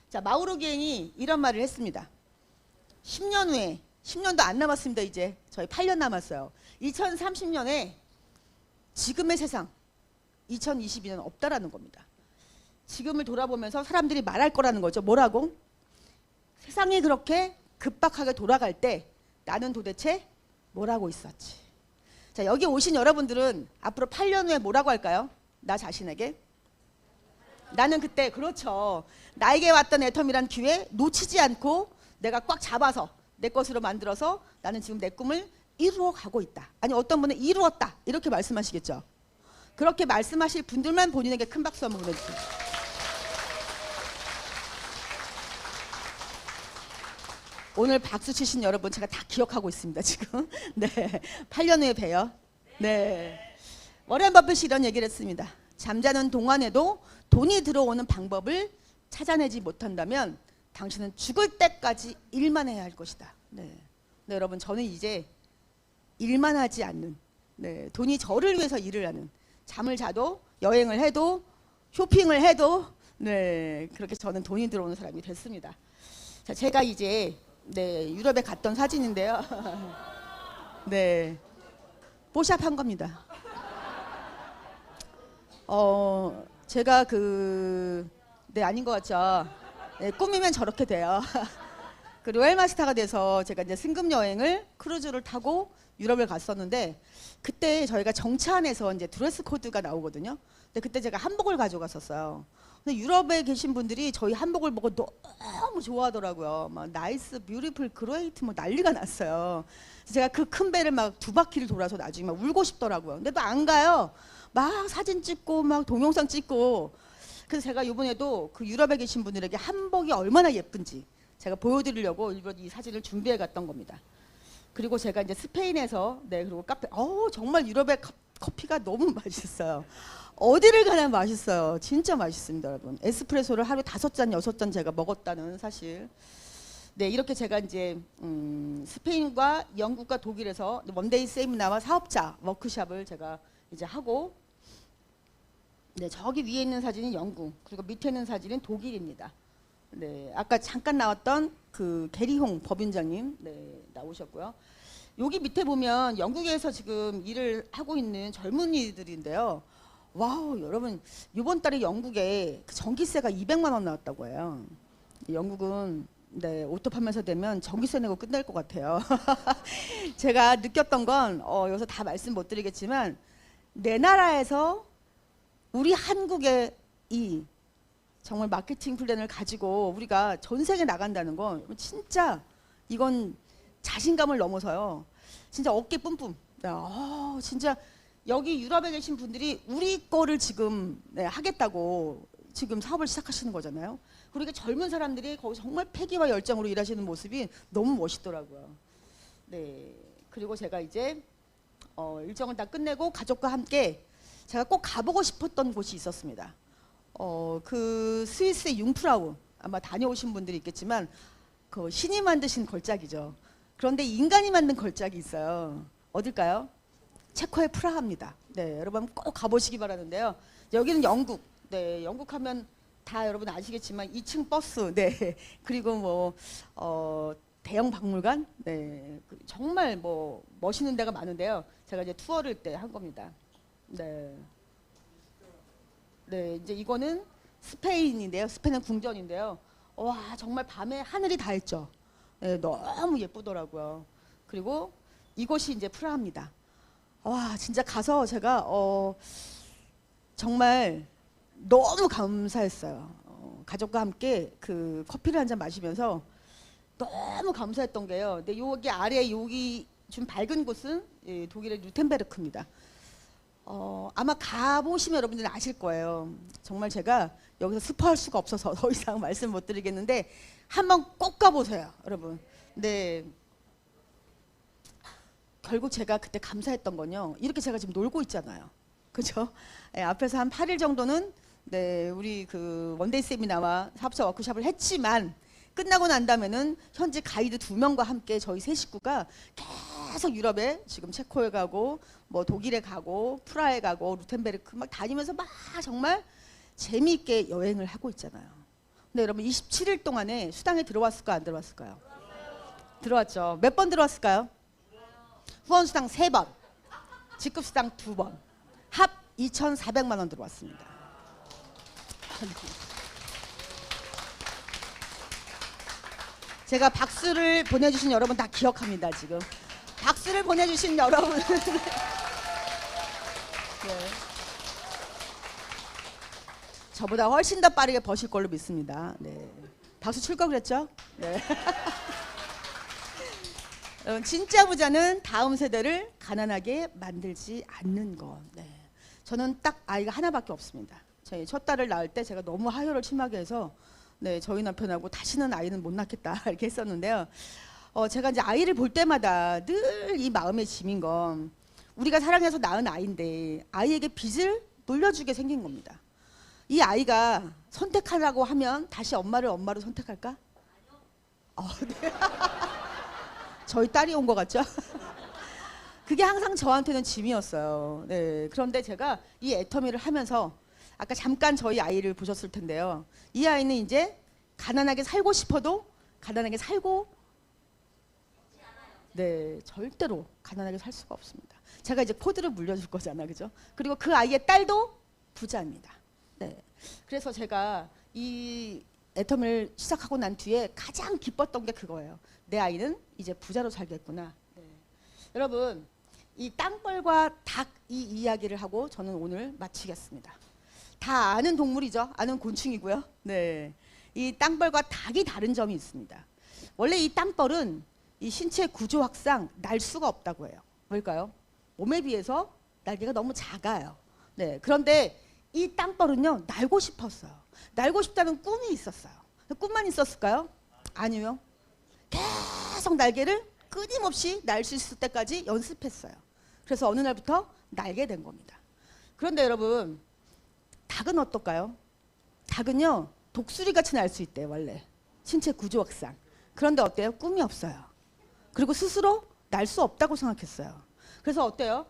자, 마우로 기행이 이런 말을 했습니다. 10년 후에, 10년도 안 남았습니다. 이제 저희 8년 남았어요. 2030년에 지금의 세상 2022년 없다라는 겁니다. 지금을 돌아보면서 사람들이 말할 거라는 거죠. 뭐라고? 세상이 그렇게 급박하게 돌아갈 때 나는 도대체 뭘 하고 있었지? 자, 여기 오신 여러분들은 앞으로 8년 후에 뭐라고 할까요? 나 자신에게? 나는 그때, 그렇죠. 나에게 왔던 애텀이란 기회 놓치지 않고 내가 꽉 잡아서 내 것으로 만들어서 나는 지금 내 꿈을 이루어 가고 있다. 아니 어떤 분은 이루었다. 이렇게 말씀하시겠죠. 그렇게 말씀하실 분들만 본인에게 큰 박수 한번 보내주세요. 오늘 박수 치신 여러분 제가 다 기억하고 있습니다. 지금. 네, 8년 후에 봬요. 네, 워렌 버핏이 이런 얘기를 했습니다. 잠자는 동안에도 돈이 들어오는 방법을 찾아내지 못한다면 당신은 죽을 때까지 일만 해야 할 것이다. 네, 네 여러분 저는 이제 일만 하지 않는, 네, 돈이 저를 위해서 일을 하는, 잠을 자도 여행을 해도 쇼핑을 해도 네 그렇게 저는 돈이 들어오는 사람이 됐습니다. 자, 제가 이제 네 유럽에 갔던 사진인데요. 네, 뽀샵 한 겁니다. 제가 네 아닌 것 같죠. 네, 꾸미면 저렇게 돼요. 그 로얄 마스터가 돼서 제가 이제 승급 여행을 크루즈를 타고 유럽을 갔었는데 그때 저희가 정차 안에서 이제 드레스 코드가 나오거든요. 근데 그때 제가 한복을 가져갔었어요. 근데 유럽에 계신 분들이 저희 한복을 보고 너무 좋아하더라고요. 막 나이스, 뷰티풀, 그레이트 뭐 난리가 났어요. 그래서 제가 그 큰 배를 막 2바퀴를 돌아서 나중에 막 울고 싶더라고요. 근데 또 안 가요. 막 사진 찍고 막 동영상 찍고. 그래서 제가 이번에도 그 유럽에 계신 분들에게 한복이 얼마나 예쁜지 제가 보여드리려고 일부러 이 사진을 준비해 갔던 겁니다. 그리고 제가 이제 스페인에서 네 그리고 카페 정말 유럽의 커피가 너무 맛있어요. 어디를 가나 맛있어요. 진짜 맛있습니다, 여러분. 에스프레소를 하루 5잔, 6잔 제가 먹었다는 사실. 네, 이렇게 제가 이제 스페인과 영국과 독일에서 원데이 세미나와 사업자 워크숍을 제가 이제 하고, 네, 저기 위에 있는 사진이 영국, 그리고 밑에 있는 사진은 독일입니다. 네, 아까 잠깐 나왔던 그 게리홍 법인장님 네, 나오셨고요. 여기 밑에 보면 영국에서 지금 일을 하고 있는 젊은이들인데요. 와우, 여러분 이번 달에 영국에 전기세가 200만 원 나왔다고 해요. 영국은 네, 오토 판매사 되면 전기세 내고 끝날 것 같아요. 제가 느꼈던 건 여기서 다 말씀 못 드리겠지만 내 나라에서 우리 한국의 이 정말 마케팅 플랜을 가지고 우리가 전 세계 나간다는 건 진짜 이건 자신감을 넘어서요. 진짜 어깨 뿜뿜. 네, 진짜 여기 유럽에 계신 분들이 우리 거를 지금 네, 하겠다고 지금 사업을 시작하시는 거잖아요. 그러니까 젊은 사람들이 거기 정말 패기와 열정으로 일하시는 모습이 너무 멋있더라고요. 네. 그리고 제가 이제 일정을 다 끝내고 가족과 함께 제가 꼭 가보고 싶었던 곳이 있었습니다. 그 스위스의 융프라우 아마 다녀오신 분들이 있겠지만 그 신이 만드신 걸작이죠. 그런데 인간이 만든 걸작이 있어요. 어딜까요? 체코의 프라하입니다. 네, 여러분 꼭 가보시기 바라는데요. 여기는 영국. 네, 영국 하면 다 여러분 아시겠지만 2층 버스. 네, 그리고 뭐 대형 박물관. 네, 정말 뭐 멋있는 데가 많은데요. 제가 이제 투어를 때 한 겁니다. 네. 네, 이제 이거는 스페인인데요. 스페인은 궁전인데요. 와, 정말 밤에 하늘이 다 했죠. 네, 너무 예쁘더라고요. 그리고 이곳이 이제 프라하입니다. 와, 진짜 가서 제가 정말 너무 감사했어요. 가족과 함께 그 커피를 한 잔 마시면서 너무 감사했던 게요. 근데 여기 아래 여기 좀 밝은 곳은 예, 독일의 루텐베르크입니다. 아마 가보시면 여러분들은 아실 거예요. 정말 제가 여기서 스포할 수가 없어서 더 이상 말씀 못 드리겠는데 한번 꼭 가보세요, 여러분. 네. 결국 제가 그때 감사했던 건요. 이렇게 제가 지금 놀고 있잖아요. 그죠? 네, 앞에서 한 8일 정도는 네, 우리 그 원데이 세미나와 사업자 워크숍을 했지만 끝나고 난 다음에는 현지 가이드 2명과 함께 저희 세 식구가 계속 유럽에 지금 체코에 가고 뭐 독일에 가고 프라하에 가고 루텐베르크 막 다니면서 막 정말 재미있게 여행을 하고 있잖아요. 근데 여러분 27일 동안에 수당에 들어왔을까 안 들어왔을까요? 들어왔죠. 몇 번 들어왔을까요? 후원수당 3번, 직급수당 2번, 합 2,400만 원 들어왔습니다. 제가 박수를 보내주신 여러분 다 기억합니다. 지금 박수를 보내주신 여러분 네. 저보다 훨씬 더 빠르게 버실 걸로 믿습니다. 네. 박수 칠 걸 그랬죠? 네. 진짜 부자는 다음 세대를 가난하게 만들지 않는 것. 네. 저는 딱 아이가 하나밖에 없습니다. 저희 첫 딸을 낳을 때 제가 너무 하혈을 심하게 해서 네, 저희 남편하고 다시는 아이는 못 낳겠다 이렇게 했었는데요. 제가 이제 아이를 볼 때마다 늘 이 마음의 짐인 건 우리가 사랑해서 낳은 아이인데 아이에게 빚을 물려주게 생긴 겁니다. 이 아이가 선택하라고 하면 다시 엄마를 엄마로 선택할까? 네. 저희 딸이 온 것 같죠? 그게 항상 저한테는 짐이었어요. 네, 그런데 제가 이 애터미를 하면서 아까 잠깐 저희 아이를 보셨을 텐데요. 이 아이는 이제 가난하게 살고 싶어도 가난하게 살고 네, 절대로 가난하게 살 수가 없습니다. 제가 이제 코드를 물려줄 거잖아, 그죠? 그리고 그 아이의 딸도 부자입니다. 네, 그래서 제가 이 애터미를 시작하고 난 뒤에 가장 기뻤던 게 그거예요. 내 아이는 이제 부자로 살겠구나. 네. 여러분, 이 땅벌과 닭 이 이야기를 하고 저는 오늘 마치겠습니다. 다 아는 동물이죠. 아는 곤충이고요. 네, 이 땅벌과 닭이 다른 점이 있습니다. 원래 이 땅벌은 이 신체 구조학상 날 수가 없다고 해요. 왜일까요? 몸에 비해서 날개가 너무 작아요. 네, 그런데 이 땅벌은요 날고 싶었어요. 날고 싶다는 꿈이 있었어요. 꿈만 있었을까요? 아니요. 계속 날개를 끊임없이 날 수 있을 때까지 연습했어요. 그래서 어느 날부터 날게 된 겁니다. 그런데 여러분, 닭은 어떨까요? 닭은요 독수리 같이 날 수 있대요. 원래 신체 구조학상. 그런데 어때요? 꿈이 없어요. 그리고 스스로 날 수 없다고 생각했어요. 그래서 어때요?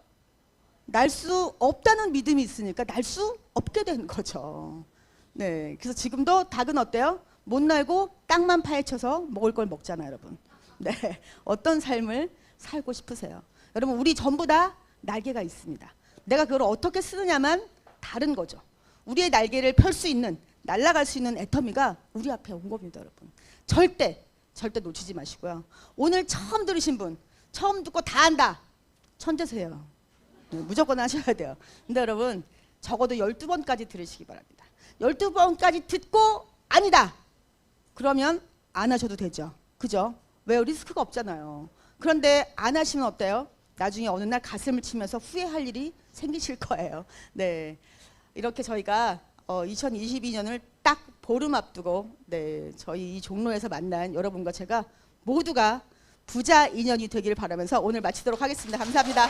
날 수 없다는 믿음이 있으니까 날 수 없게 된 거죠. 네, 그래서 지금도 닭은 어때요? 못 날고 땅만 파헤쳐서 먹을 걸 먹잖아요, 여러분. 네, 어떤 삶을 살고 싶으세요? 여러분, 우리 전부 다 날개가 있습니다. 내가 그걸 어떻게 쓰느냐만 다른 거죠. 우리의 날개를 펼 수 있는, 날아갈 수 있는 애터미가 우리 앞에 온 겁니다, 여러분. 절대 놓치지 마시고요. 오늘 처음 들으신 분, 처음 듣고 다 한다. 천재세요. 네, 무조건 하셔야 돼요. 근데 여러분, 적어도 12번까지 들으시기 바랍니다. 12번까지 듣고 아니다. 그러면 안 하셔도 되죠. 그죠? 왜 리스크가 없잖아요. 그런데 안 하시면 어때요? 나중에 어느 날 가슴을 치면서 후회할 일이 생기실 거예요. 네, 이렇게 저희가 2022년을 딱 보름 앞두고 저희 이 종로에서 만난 여러분과 제가 모두가 부자 인연이 되기를 바라면서 오늘 마치도록 하겠습니다. 감사합니다.